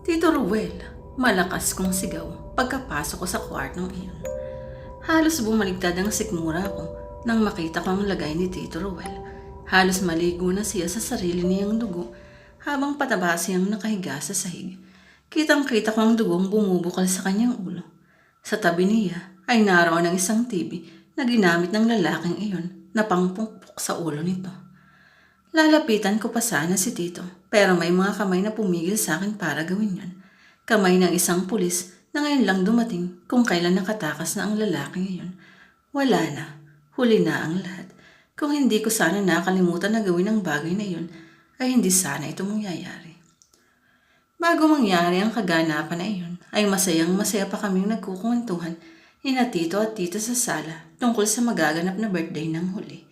Tito Ruel, malakas kong sigaw pagkapasok ko sa kwartong iyon. Halos bumaligtad ang sikmura ko nang makita ko ang lagay ni Tito Ruel. Halos maligo na siya sa sarili niyang dugo habang pataba siyang nakahiga sa sahig. Kitang-kita ko ang dugong bumubukal sa kanyang ulo. Sa tabi niya ay naroon ang isang TV na ginamit ng lalaking iyon na pangpukpok sa ulo nito. Lalapitan ko pa sana si Tito, pero may mga kamay na pumigil sa akin para gawin yon. Kamay ng isang pulis na ngayon lang dumating kung kailan nakatakas na ang lalaki ngayon. Wala na, huli na ang lahat. Kung hindi ko sana nakalimutan na gawin ang bagay na iyon, ay hindi sana ito mangyayari. Bago mangyari ang kaganapan na iyon, ay masayang masaya pa kaming nagkukwentuhan ni na Tito at Tita sa sala tungkol sa magaganap na birthday ng huli.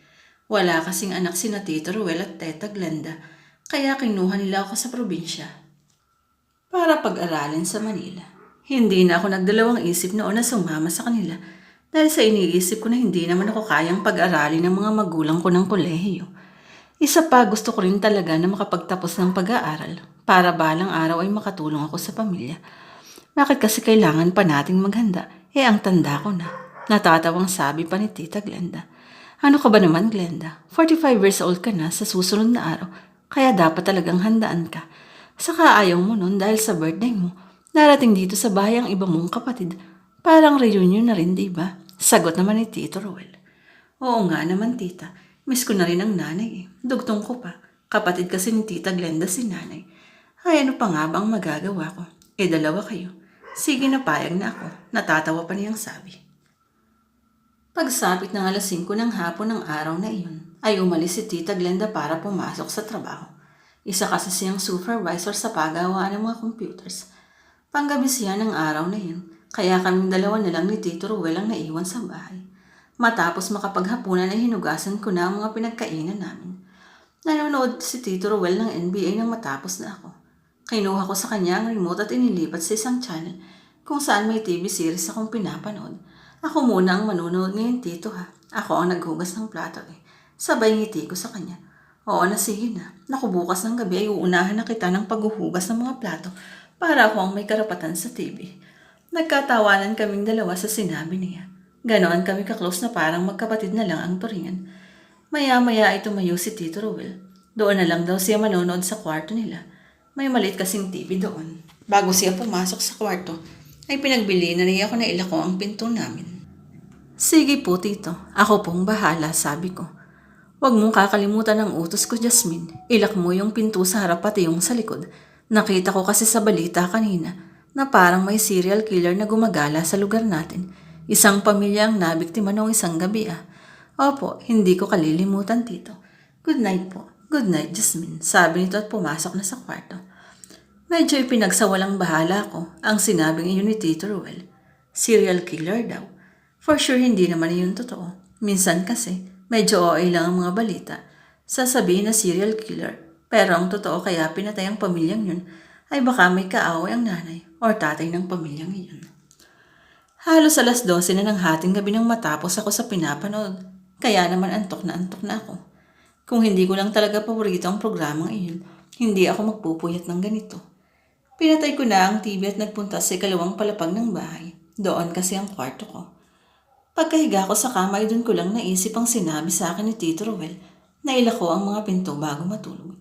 Wala kasing anak si na Tito Ruel at Teta Glenda, kaya kinuha nila ako sa probinsya para pag-aralin sa Manila. Hindi na ako nagdalawang isip noon na sumama sa kanila dahil sa iniisip ko na hindi naman ako kayang pag-aralin ng mga magulang ko ng kolehiyo. Isa pa, gusto ko rin talaga na makapagtapos ng pag-aaral para balang araw ay makatulong ako sa pamilya. Bakit kasi kailangan pa nating maghanda? Ang tanda ko na. Natatawang sabi pa ni Tita Glenda. Ano ka ba naman, Glenda? 45 years old ka na sa susunod na araw, kaya dapat talagang handaan ka. Saka ayaw mo nun dahil sa birthday mo. Darating dito sa bahay ang iba mong kapatid. Parang reunion na rin, diba? Sagot naman ni Tito Ruel. Oo nga naman, tita. Miss ko na rin ang nanay eh. Dugtong ko pa. Kapatid kasi ni Tita Glenda si nanay. Ay ano pa nga ba ang magagawa ko? Dalawa kayo. Sige na payag na ako. Natatawa pa niyang sabi. Pagsapit ng alas 5 ng hapon ng araw na iyon, ay umalis si Tita Glenda para pumasok sa trabaho. Isa kasi siyang supervisor sa paggawaan ng mga computers. Panggabi siya ng araw na iyon, kaya kaming dalawa na lang ni Tito Ruel ang naiwan sa bahay. Matapos makapaghapunan ay hinugasan ko na ang mga pinagkainan namin. Nanonood si Tito Ruel ng NBA nang matapos na ako. Kinuha ko sa kanya ang remote at inilipat sa isang channel kung saan may TV series akong pinapanood. Ako muna ang manunood ngayon, Tito ha. Ako ang naghugas ng plato eh. Sabay ngiti ko sa kanya. Oo na, sige na. Naku, bukas ng gabi ay uunahan na kita ng paghuhugas ng mga plato para ako ang may karapatan sa TV. Nagkatawanan kaming dalawa sa sinabi niya. Ganoon kami kaklose na parang magkapatid na lang ang turingan. Maya-maya ay tumayo si Tito Ruel. Doon na lang daw siya manonood sa kwarto nila. May maliit kasing TV doon. Bago siya pumasok sa kwarto, ay pinagbili na niya ako na ilako ang pinto namin. Sige po, Tito. Ako pong bahala, sabi ko. Huwag mong kakalimutan ang utos ko, Jasmine. Ilak mo yung pinto sa harap pati yung sa likod. Nakita ko kasi sa balita kanina na parang may serial killer na gumagala sa lugar natin. Isang pamilya ang nabiktima noong isang gabi ah. Opo, hindi ko kalilimutan, Tito. Good night po. Good night, Jasmine. Sabi nito at pumasok na sa kwarto. Medyo ipinagsawalang bahala ko ang sinabing iyon ni Tito Ruel. Serial killer daw. For sure hindi naman iyon totoo. Minsan kasi, medyo OA lang ang mga balita. Sasabihin na serial killer. Pero ang totoo kaya pinatay ang pamilyang yun ay baka may kaaway ang nanay or tatay ng pamilyang iyon. Halos alas 12 na ng hating gabi nang matapos ako sa pinapanood. Kaya naman antok na ako. Kung hindi ko lang talaga paborito ang programang iyon, hindi ako magpupuyat ng ganito. Pinatay ko na ang TV at nagpunta sa ikalawang palapag ng bahay. Doon kasi ang kwarto ko. Pagkahiga ko sa kama ay doon ko lang naisip ang sinabi sa akin ni Tito Ruel na ilako ang mga pinto bago matulog.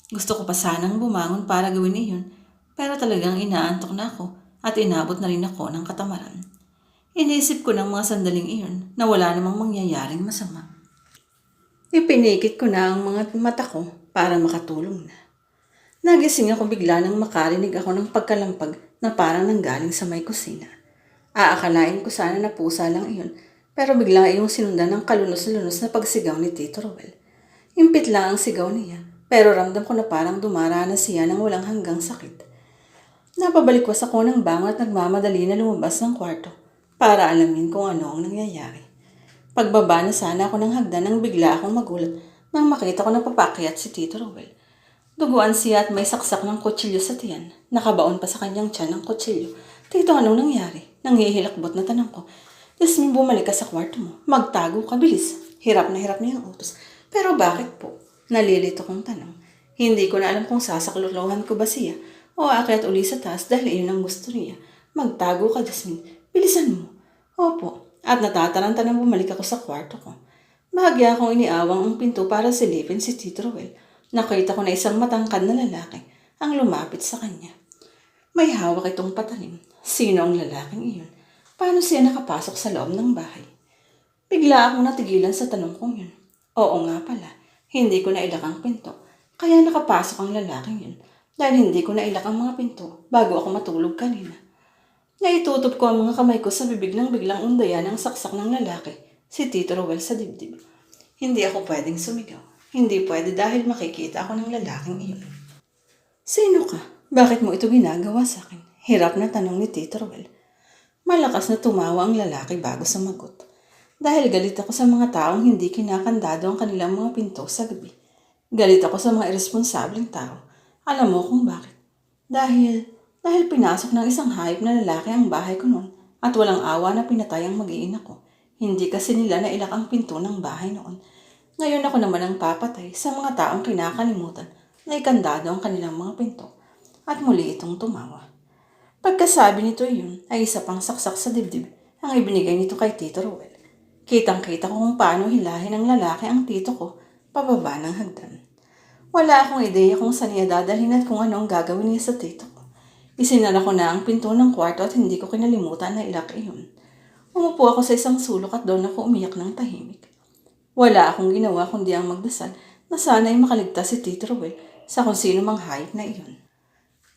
Gusto ko pa sanang bumangon para gawin iyon, pero talagang inaantok na ako at inabot na rin ako ng katamaran. Inisip ko ng mga sandaling iyon na wala namang mangyayaring masama. Ipinikit ko na ang mga mata ko para makatulong na. Nagising ako bigla nang makarinig ako ng pagkalampag na parang nanggaling sa may kusina. Aakalain ko sana na pusa lang iyon, pero bigla iyong sinundan ng kalunos-lunos na pagsigaw ni Tito Ruel. Impit lang ang sigaw niya, pero ramdam ko na parang dumaranas siya ng walang hanggang sakit. Napabalikwas ako ng bangon at nagmamadali na lumabas ng kwarto para alamin kung ano ang nangyayari. Pagbaba na sana ako ng hagdan nang bigla akong magulat nang makita ko na papakyat si Tito Ruel. Duguan siya at may saksak ng kutsilyo sa tiyan. Nakabaon pa sa kanyang tiyan ng kutsilyo. Tito, anong nangyari? Nanghihilakbot na tanong ko. Jasmine, bumalik ka sa kwarto mo. Magtago ka, bilis. Hirap na yung utos. Pero bakit po? Nalilito kong tanong. Hindi ko na alam kung sasaklolohan ko ba siya o aakyat uli sa taas dahil iyon ang gusto niya. Magtago ka, Jasmine. Bilisan mo. Opo. At natataranta nang bumalik ako sa kwarto ko. Bahagya akong iniawang ang pinto para silipin si Tito Ruel. Nakita ko na isang matangkad na lalaki ang lumapit sa kanya. May hawak itong patalim. Sino ang lalaking iyon? Paano siya nakapasok sa loob ng bahay? Bigla akong natigilan sa tanong kong yun. Oo nga pala, hindi ko nailak ang pinto. Kaya nakapasok ang lalaking yun. Dahil hindi ko nailak ang mga pinto bago ako matulog kanina. Naitutob ko ang mga kamay ko sa bibig ng biglang undayan ang saksak ng lalaki, si Tito Ruel sa dibdib. Hindi ako pwedeng sumigaw. Hindi pwede dahil makikita ako ng lalaking iyon. Sino ka? Bakit mo ito ginagawa sa akin? Hirap na tanong ni Tito Ruel. Malakas na tumawa ang lalaki bago sumagot. Dahil galit ako sa mga taong hindi kinakandado ang kanilang mga pinto sa gabi. Galit ako sa mga irresponsableng tao. Alam mo kung bakit? Dahil pinasok ng isang hayop na lalaki ang bahay ko noon at walang awa na pinatay ang mag-iina ko. Hindi kasi nila nailak ang pinto ng bahay noon. Ngayon ako naman ang papatay sa mga taong kinakalimutan na ikandado ang kanilang mga pinto. At muli itong tumawa. Pagkasabi nito yun ay isa pang saksak sa dibdib ang ibinigay nito kay Tito Ruel. Kitang-kita ko kung paano hilahin ng lalaki ang tito ko pababa ng hagdan. Wala akong ideya kung saan niya dadalhin at kung ano ang gagawin niya sa tito ko. Isinara ko na ang pinto ng kwarto at hindi ko kinalimutan na ilak iyon. Umupo ako sa isang sulok at doon ako umiyak ng tahimik. Wala akong ginawa kundi ang magdasal na sana'y makaligtas si Tito Ruel sa kung sino mang hayop na iyon.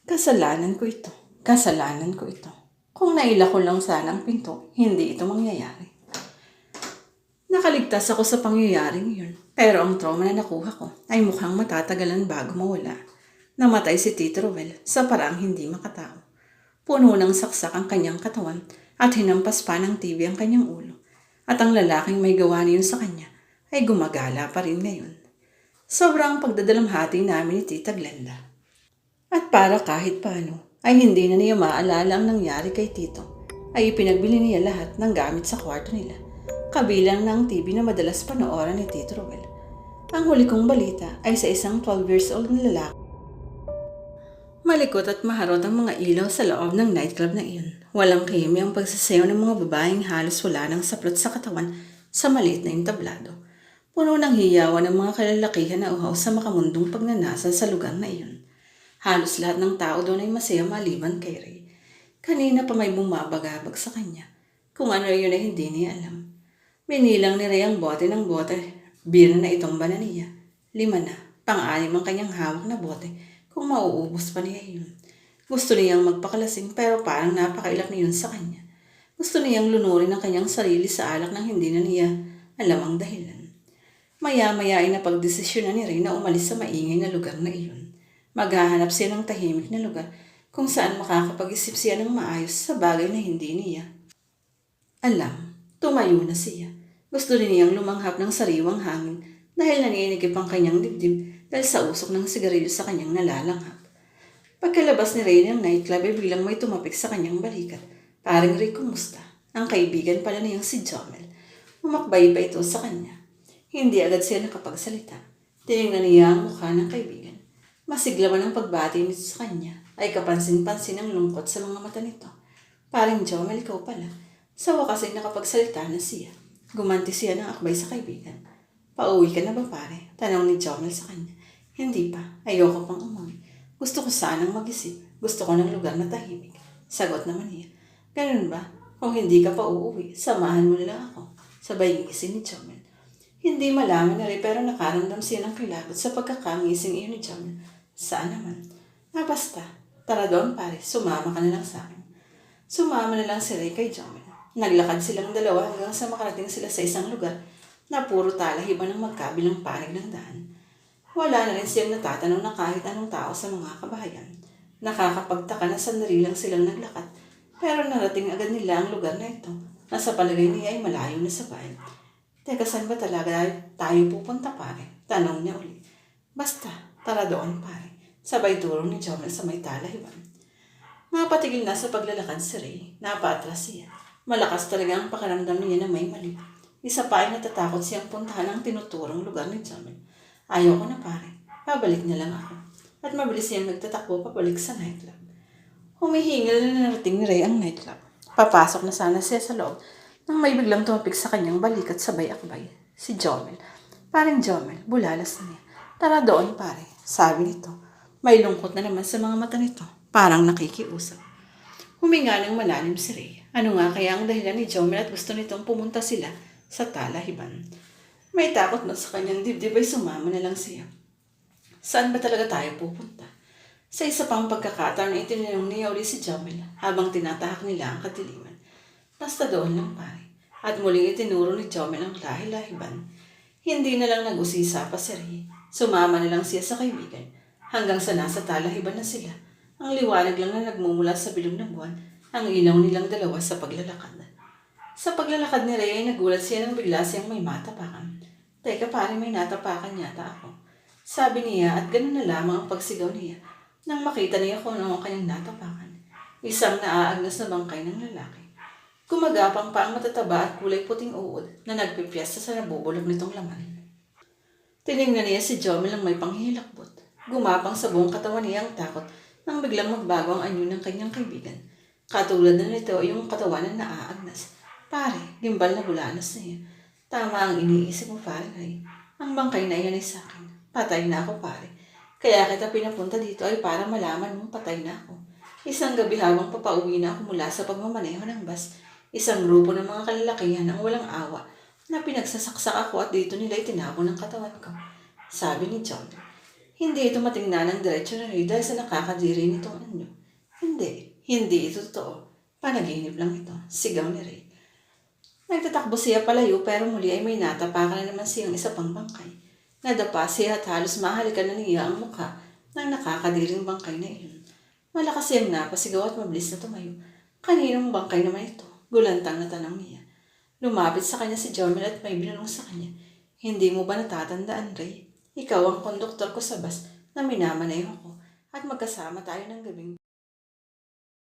Kasalanan ko ito. Kasalanan ko ito. Kung nailak ko lang sana ang pinto, hindi ito mangyayari. Nakaligtas ako sa pangyayaring yun. Pero ang trauma na nakuha ko ay mukhang matatagalan bago mawala. Namatay si Tito Ruel sa paraang hindi makatao. Puno ng saksak ang kanyang katawan at hinampas pa ng TV ang kanyang ulo. At ang lalaking may gawa niyon sa kanya ay gumagala pa rin ngayon. Sobrang pagdadalamhati namin ni Tita Glenda. At para kahit paano ay hindi na niya maalala ang nangyari kay Tito, ay ipinagbili niya lahat ng gamit sa kwarto nila. Kabilang ng TV na madalas panoorin ni Tito Ruel. Ang huli kong balita ay sa isang 12 years old na lalaki. Malikot at maharot ang mga ilaw sa loob ng nightclub na iyon. Walang kimi ang pagsasayaw ng mga babaeng halos wala ng saplot sa katawan sa maliit na entablado. Puno ng hiyawan ng mga kalalakihan na uhaw sa makamundong pagnanasa sa lugar na iyon. Halos lahat ng tao doon ay masaya maliban kay Ray. Kanina pa may bumabagabag sa kanya. Kung ano yun ay hindi niya alam. Binilang ni Ray ang bote ng bote. Bira na itong ba na niya. 5 na. Pang-anim ang kanyang hawak na bote kung mauubos pa niya yun. Gusto niyang magpakalasing pero parang napakailak niyon sa kanya. Gusto niyang lunurin ang kanyang sarili sa alak nang hindi na niya alam ang dahilan. Maya-maya ay napagdesisyon na ni Ray na umalis sa maingay na lugar na iyon. Maghahanap siya ng tahimik na lugar kung saan makakapag-isip siya ng maayos sa bagay na hindi niya alam. Tumayo na siya. Gusto rin niyang lumanghap ng sariwang hangin dahil naninikip ang kanyang dibdib dahil sa usok ng sigarilyo sa kanyang nalalanghap. Pagkalabas ni Ray ng nightclub ay biglang may tumapik sa kanyang balikat. Paring Ray, kumusta? Ang kaibigan pala niyang si Jomel. Umakbay pa ito sa kanya. Hindi agad siya nakapagsalita. Tinignan niya ang mukha ng kaibigan. Masigla man ang pagbati nito sa kanya ay kapansin-pansin ang lungkot sa mga mata nito. Paring Jomel, ikaw pala. Sa wakas ay nakapagsalita na siya. Gumanti siya ng akbay sa kaibigan. Pauwi ka na ba pare? Tanong ni Jomel sa kanya. Hindi pa. Ayoko pang umuwi. Gusto ko sanang mag-isip. Gusto ko ng lugar na tahimik. Sagot naman niya. Ganun ba? Kung hindi ka pa uuwi, samahan mo nila ako. Sabay ngising ni Jomel. Hindi malaman na rin pero nakaramdam siya ng kilabot sa pagkakangising iyon ni Jomel. Saan naman? Basta. Tara doon pare. Sumama ka na lang sa akin. Sumama na lang si Ray kay Jomel. Naglakad silang dalawa hanggang sa makarating sila sa isang lugar na puro talahiban ng magkabilang panig ng daan. Wala na rin siyang natatanong na kahit anong tao sa mga kabahayan. Nakakapagtaka na sandali lang silang naglakad, pero narating agad nila ang lugar na ito na sa palagay niya ay malayo na sa bayan. Teka, saan ba talaga tayo pupunta pare? Tanong niya uli. Basta, tara doon pare. Sabay turong ni Jomel sa may talahiban. Napatigil na sa paglalakad si Ray. Napaatras siya. Malakas talaga ang pakiramdam niya na may mali. Isa pa ay natatakot siyang puntahan ang tinuturong lugar ni Jomel. Ayaw ko na pare. Babalik na lang ako. at mabilis siyang nagtatakbo papalik sa nightclub. Humihingil na narating ni Ray ang nightclub. Papasok na sana siya sa loob nang may biglang tumapik sa kanyang balikat sabay akbay. Si Jomel. Paring Jomel, bulalas niya. Tara doon pare, sabi nito. May lungkot na naman sa mga mata nito. Parang nakikiusap. Huminga ng malalim si Ray. Ano nga kaya ang dahilan ni Jomel at gusto nitong pumunta sila sa talahiban? May takot na sa kanyang dibdib ay sumama na lang siya. Saan ba talaga tayo pupunta? Sa isa pang pagkakataon ay itinanong niya uli si Jomel habang tinatahak nila ang kadiliman. Basta doon lang pare. At muling itinuro ni Jomel ang lahi-lahiban. Hindi na lang nag-usisa pa si Ray. Sumama na lang siya sa kaibigan. Hanggang sa nasa talahiban na sila. Ang liwanag lang na nagmumula sa bilog ng buwan. Ang ilaw nilang dalawa sa paglalakad. Sa paglalakad ni Ray ay nagulat siya nang bigla siyang may matapakan. Teka pare, may natapakan yata ako. Sabi niya at ganun na lamang ang pagsigaw niya nang makita niya kung ano ang kanyang natapakan. Isang naaagnas na bangkay ng lalaki. Gumagapang pa ang matataba at kulay puting uod na nagpipiesta sa nabubulog nitong laman. Tinignan niya si Jomel ang may panghilakbot. Gumapang sa buong katawan niya ang takot nang biglang magbago ang anyo ng kanyang kaibigan. Katulad na nito ay yung katawan na naaagnas. Pare, gimbal na bulanas niya. Tama ang iniisip mo pare Ray. Ang bangkay na iyan ay sa akin. Patay na ako pare. Kaya kita pinapunta dito ay para malaman mong patay na ako. Isang gabi habang papauwi na ako mula sa pagmamaneho ng bus, isang grupo ng mga kalalakihan ang walang awa na pinagsasaksak ako at dito nila itinapon ng katawan ko. Sabi ni John. Hindi ito matingnan ng diretsyo na Ray dahil sa nakakadiri nitong anyo. Hindi ito totoo. Panaginip lang ito. Sigaw ni Ray. Nagtatakbo siya palayo pero muli ay may natapakan na naman siyang isa pang bangkay. Nadapa siya at halos mahalikan na niya ang mukha ng nakakadiring bangkay na iyon. Malakas siyang napasigaw at mabilis na tumayo. Kaninong bangkay naman ito? Gulantang na tanong niya. Lumapit sa kanya si Jomel at may binanong sa kanya. Hindi mo ba natatandaan, Ray? Ikaw ang konduktor ko sa bus na minamaneho ko at magkasama tayo ng gabing